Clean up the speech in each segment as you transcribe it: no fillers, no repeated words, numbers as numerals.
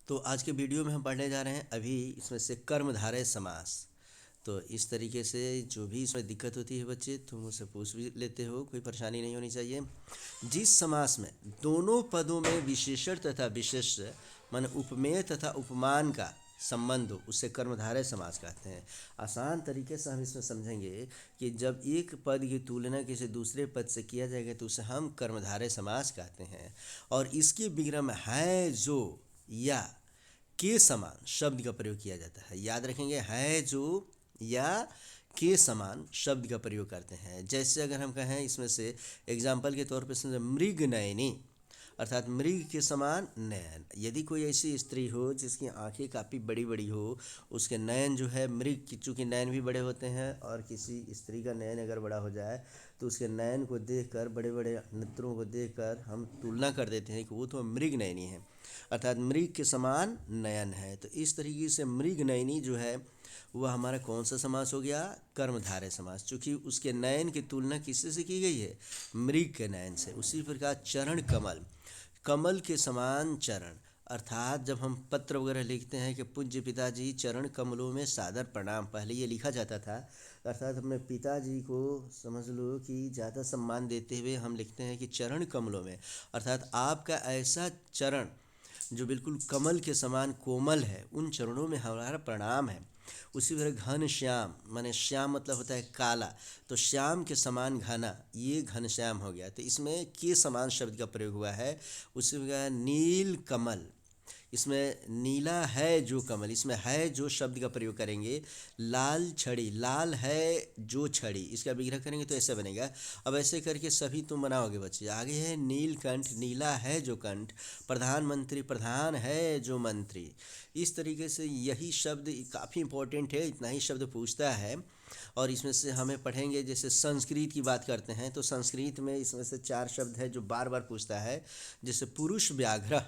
तो आज के वीडियो में हम पढ़ने जा रहे हैं अभी इसमें से कर्मधारय समास। तो इस तरीके से जो भी इसमें दिक्कत होती है बच्चे तुम मुझसे पूछ भी लेते हो, कोई परेशानी नहीं होनी चाहिए। जिस समास में दोनों पदों में विशेषण तथा विशेष्य मन उपमेय तथा उपमान का संबंध हो उसे कर्मधारय समास कहते हैं। आसान तरीके से हम इसमें समझेंगे कि जब एक पद की तुलना किसी दूसरे पद से किया जाएगा तो उसे हम कर्मधारय समास कहते हैं। और इसके विग्रह में है जो या के समान शब्द का प्रयोग किया जाता है। याद रखेंगे, है जो या के समान शब्द का प्रयोग करते हैं। जैसे अगर हम कहें इसमें से एग्जाम्पल के तौर पर समझे मृग नयनी, अर्थात मृग के समान नयन। यदि कोई ऐसी स्त्री हो जिसकी आंखें काफ़ी बड़ी बड़ी हो, उसके नयन जो है मृग की, चूँकि नयन भी बड़े होते हैं और किसी स्त्री का नयन अगर बड़ा हो जाए तो उसके नयन को देखकर, बड़े बड़े नेत्रों को देखकर हम तुलना कर देते हैं कि वो तो मृग नयनी है, अर्थात मृग के समान नयन है। तो इस तरीके से मृग नयनी जो है वह हमारा कौन सा समास हो गया? कर्मधारय समास, चूँकि उसके नयन की तुलना किससे से की गई है? मृग के नयन से। उसी प्रकार चरण कमल, कमल के समान चरण, अर्थात जब हम पत्र वगैरह लिखते हैं कि पूज्य पिताजी चरण कमलों में सादर प्रणाम, पहले ये लिखा जाता था, अर्थात अपने पिताजी को समझ लो कि ज़्यादा सम्मान देते हुए हम लिखते हैं कि चरण कमलों में, अर्थात आपका ऐसा चरण जो बिल्कुल कमल के समान कोमल है, उन चरणों में हमारा प्रणाम है। उसी तरह घन श्याम, माने श्याम मतलब होता है काला, तो श्याम के समान घना, ये घन श्याम हो गया। तो इसमें के समान शब्द का प्रयोग हुआ है। उसी प्रकार नील कमल, इसमें नीला है जो कमल, इसमें है जो शब्द का प्रयोग करेंगे। लाल छड़ी, लाल है जो छड़ी, इसका विग्रह करेंगे तो ऐसे बनेगा। अब ऐसे करके सभी तुम बनाओगे बच्चे। आगे है नीलकंठ, नीला है जो कंठ, प्रधानमंत्री, प्रधान है जो मंत्री। इस तरीके से यही शब्द काफ़ी इंपॉर्टेंट है, इतना ही शब्द पूछता है। और इसमें से हमें पढ़ेंगे, जैसे संस्कृत की बात करते हैं तो संस्कृत में इसमें से 4 शब्द है जो बार बार पूछता है। जैसे पुरुष व्याघ्र,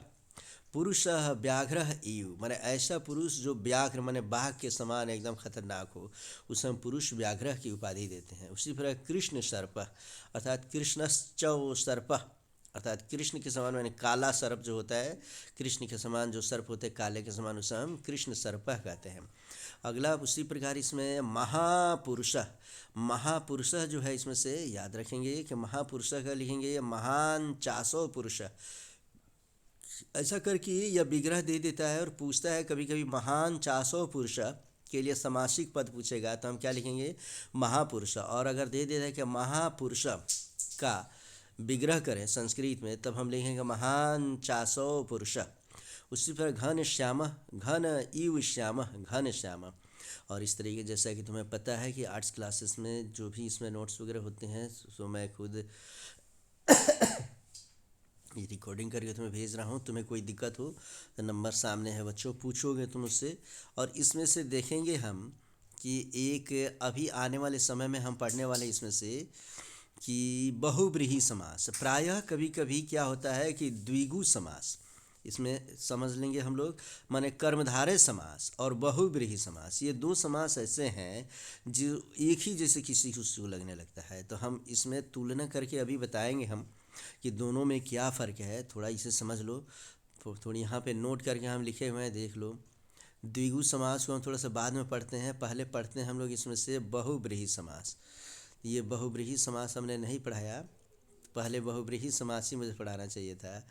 पुरुष व्याघ्र इव, माने ऐसा पुरुष जो व्याघ्र माने बाघ के समान एकदम खतरनाक हो, उसे हम पुरुष व्याघ्र की उपाधि देते हैं। उसी प्रकार कृष्ण सर्प, अर्थात कृष्णश्चौ सर्प, अर्थात कृष्ण के समान माने काला सर्प जो होता है, कृष्ण के समान जो सर्प होते हैं काले के समान, उसे हम कृष्ण सर्प कहते हैं। अगला उसी प्रकार इसमें महापुरुष, महापुरुष जो है इसमें से याद रखेंगे कि महापुरुष का लिखेंगे महान चासो पुरुष। ऐसा करके यह विग्रह दे देता है और पूछता है कभी कभी महान चासो पुरुष के लिए समासिक पद पूछेगा तो हम क्या लिखेंगे? महापुरुष। और अगर दे देता है कि महापुरुष का विग्रह करें संस्कृत में, तब हम लिखेंगे महान चासो पुरुष। उसी पर घन श्याम, घन इव श्याम, घन श्याम। और इस तरीके, जैसा कि तुम्हें पता है कि आर्ट्स क्लासेस में जो भी इसमें नोट्स वगैरह होते हैं, सो मैं खुद ये रिकॉर्डिंग करके तुम्हें भेज रहा हूँ। तुम्हें कोई दिक्कत हो तो नंबर सामने है बच्चों, पूछोगे तुम उससे। और इसमें से देखेंगे हम कि एक अभी आने वाले समय में हम पढ़ने वाले इसमें से कि बहुब्रीहि समास। प्रायः कभी कभी क्या होता है कि द्विगु समास इसमें समझ लेंगे हम लोग, माने कर्मधारय समास और बहुब्रीहि समास, ये 2 समास ऐसे हैं जो एक ही जैसे किसी को लगने लगता है। तो हम इसमें तुलना करके अभी बताएंगे हम कि दोनों में क्या फ़र्क है, थोड़ा इसे समझ लो। थोड़ी यहाँ पे नोट करके हम लिखे हुए हैं, देख लो। द्विगु समास को हम थोड़ा सा बाद में पढ़ते हैं, पहले पढ़ते हैं हम लोग इसमें से बहुब्रीहि समास। ये बहुब्रीहि समास हमने नहीं पढ़ाया, पहले बहुब्रीहि समास ही मुझे पढ़ाना चाहिए था।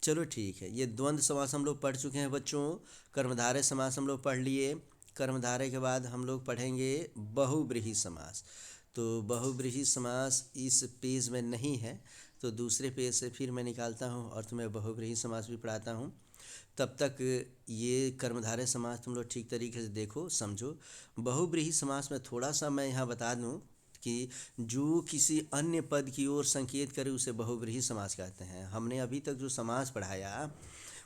चलो ठीक है, ये द्वंद्व समास हम लोग पढ़ चुके हैं बच्चों। कर्मधारय समास हम लोग पढ़ लिए। कर्मधारय के बाद हम लोग पढ़ेंगे बहुब्रीहि समास। तो बहुब्रीहि समास इस पेज में नहीं है, तो दूसरे पेज से फिर मैं निकालता हूँ और तुम्हें बहुब्रीहि समास भी पढ़ाता हूँ। तब तक ये कर्मधारय समास तुम लोग ठीक तरीके से देखो, समझो। बहुब्रीहि समास में थोड़ा सा मैं यहाँ बता दूँ कि जो किसी अन्य पद की ओर संकेत करे उसे बहुब्रीहि समास कहते हैं। हमने अभी तक जो समास पढ़ाया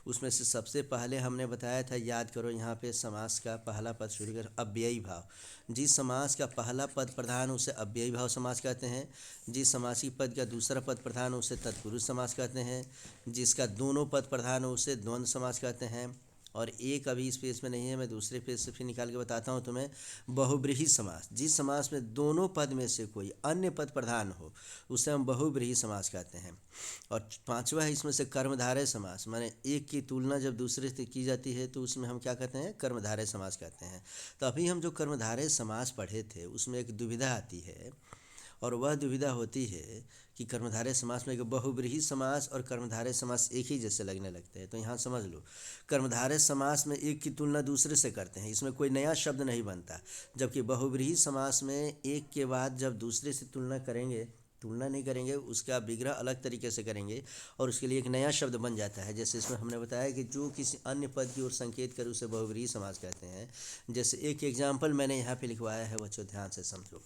उसमें से सबसे पहले हमने बताया था, याद करो, यहाँ पे समास का पहला पद शुरू कर अव्ययी भाव। जिस समास का पहला पद प्रधान उसे अव्ययी भाव समास कहते हैं। जिस समासिक पद का दूसरा पद प्रधान हो उसे तत्पुरुष समास कहते हैं। जिसका दोनों पद प्रधान हो उसे द्वंद्व समास कहते हैं। और एक अभी इस पेज में नहीं है, मैं दूसरे पेज से फिर निकाल के बताता हूँ तुम्हें। बहुब्रीहि समास, जिस समास में दोनों पद में से कोई अन्य पद प्रधान हो उसे हम बहुब्रीहि समास कहते हैं। और पांचवा है इसमें से कर्मधारय समास, माने एक की तुलना जब दूसरे से की जाती है तो उसमें हम क्या कहते हैं, कर्मधारय समास कहते हैं। तो अभी हम जो कर्मधारय समास पढ़े थे उसमें एक दुविधा आती है, और वह दुविधा होती है कि कर्मधारय समास में एक बहुब्रीहि समास और कर्मधारय समास एक ही जैसे लगने लगते हैं। तो यहाँ समझ लो, कर्मधारय समास में एक की तुलना दूसरे से करते हैं, इसमें कोई नया शब्द नहीं बनता। जबकि बहुब्रीहि समास में एक के बाद जब दूसरे से तुलना नहीं करेंगे, उसका विग्रह अलग तरीके से करेंगे और उसके लिए एक नया शब्द बन जाता है। जैसे इसमें हमने बताया कि जो किसी अन्य पद की ओर संकेत करे उसे बहुब्रीहि समास कहते हैं। जैसे एक एग्जाम्पल मैंने यहाँ पे लिखवाया है, बच्चों ध्यान से समझो।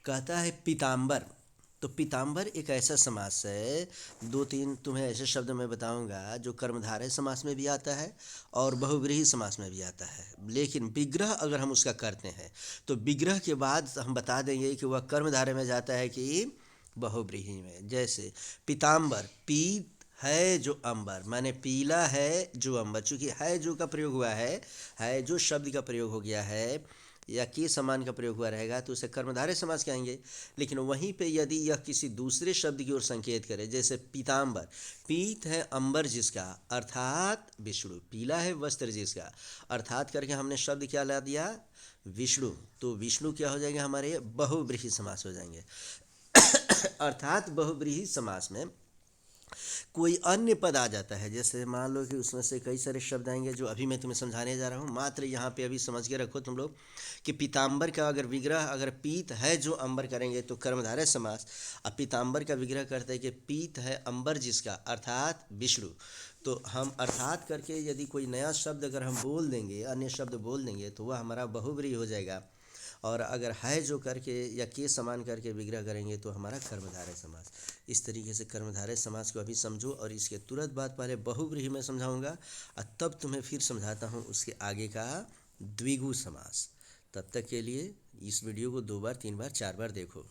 कहता है पीताम्बर, तो पीताम्बर एक ऐसा समास है, दो तीन तुम्हें ऐसे शब्द मैं बताऊंगा जो कर्मधारय समास में भी आता है और बहुब्रीहि समास में भी आता है। लेकिन विग्रह अगर हम उसका करते हैं तो विग्रह के बाद हम बता देंगे कि वह कर्मधारय में जाता है कि बहुब्रीहि में। जैसे पीताम्बर, पीत है जो अंबर, माने पीला है जो अंबर, चूँकि है जो का प्रयोग हुआ है जो शब्द का प्रयोग हो गया है या के समान का प्रयोग हुआ रहेगा तो उसे कर्मधारय समास कहेंगे। लेकिन वहीं पे यदि यह किसी दूसरे शब्द की ओर संकेत करे, जैसे पीताम्बर, पीत है अंबर जिसका, अर्थात विष्णु, पीला है वस्त्र जिसका, अर्थात करके हमने शब्द क्या ला दिया, विष्णु। तो विष्णु क्या हो जाएंगे, हमारे बहुब्रीहि समास हो जाएंगे। अर्थात बहुब्रीहि समास में कोई अन्य पद आ जाता है, जैसे मान लो कि उसमें से कई सारे शब्द आएंगे जो अभी मैं तुम्हें समझाने जा रहा हूँ। मात्र यहाँ पे अभी समझ के रखो तुम लोग कि पीताम्बर का अगर विग्रह अगर पीत है जो अंबर करेंगे तो कर्मधारय समास, अब पीताम्बर का विग्रह करते हैं कि पीत है अंबर जिसका, अर्थात विष्णु। तो हम अर्थात करके यदि कोई नया शब्द अगर हम बोल देंगे, अन्य शब्द बोल देंगे तो वह हमारा बहुब्रीहि हो जाएगा। और अगर है जो करके या के समान करके विग्रह करेंगे तो हमारा कर्मधारय समास। इस तरीके से कर्मधारय समास को अभी समझो, और इसके तुरंत बाद पहले बहुब्रीहि में समझाऊंगा और तब तुम्हें फिर समझाता हूँ उसके आगे का द्विगु समास। तब तक के लिए इस वीडियो को 2 बार 3 बार 4 बार देखो।